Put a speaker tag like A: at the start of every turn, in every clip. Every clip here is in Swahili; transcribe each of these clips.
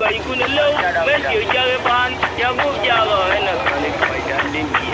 A: I couldn't low, but you Jagapan, Yabu Jago, and a funny quite a dingy.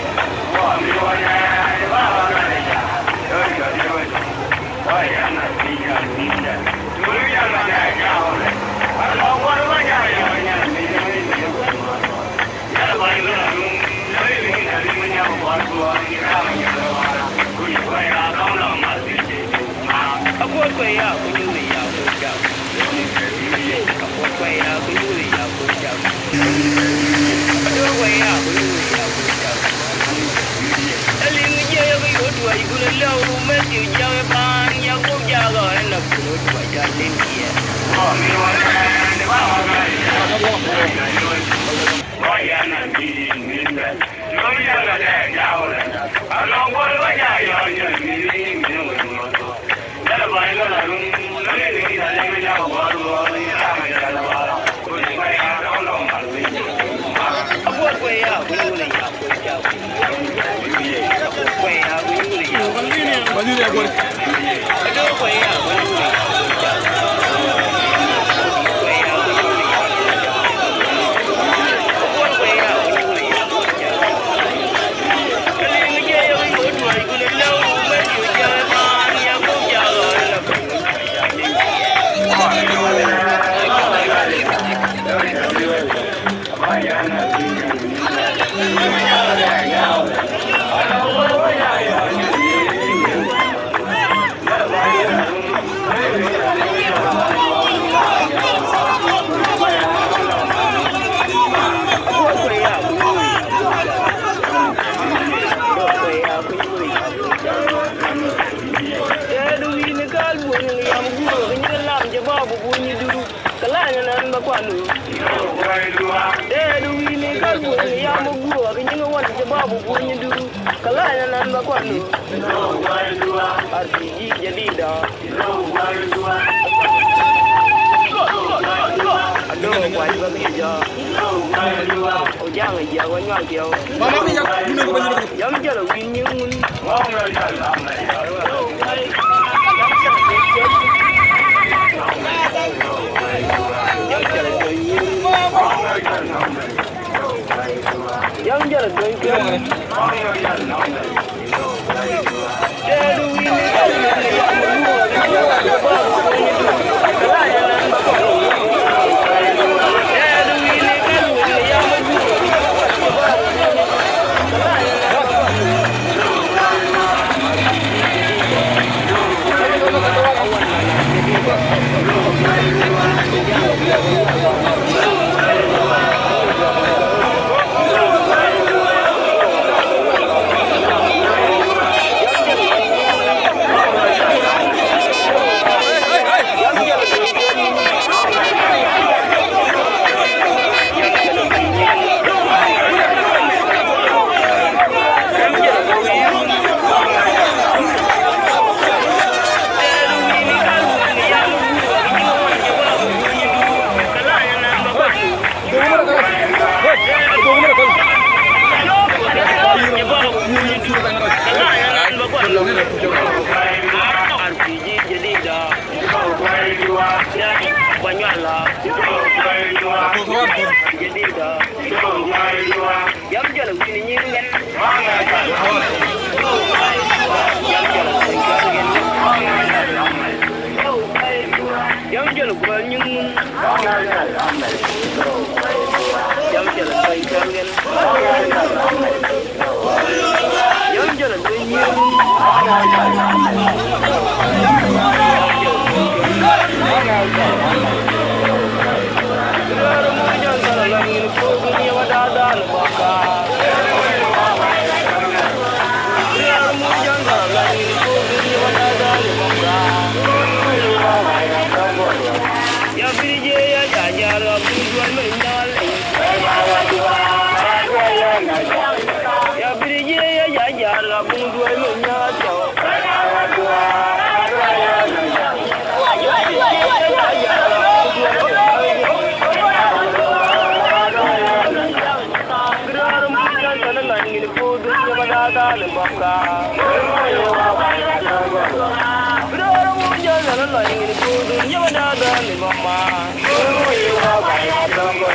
B: Mama,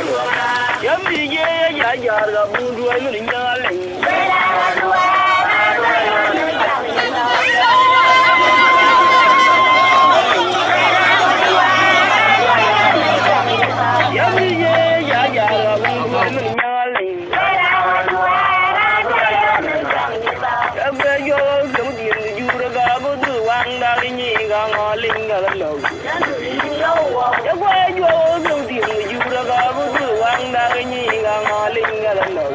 A: Yam di ye ya ya ga bu du ai ni nya le. Yam di ye ya ya ga bu du ai ni nya le. Yam be yo dum di ju ra ga bu du wang da ni ga ngo ling ga lo. Yam be yo dum di ju ra ga bu du wang da ni ga ngo ling ga lo.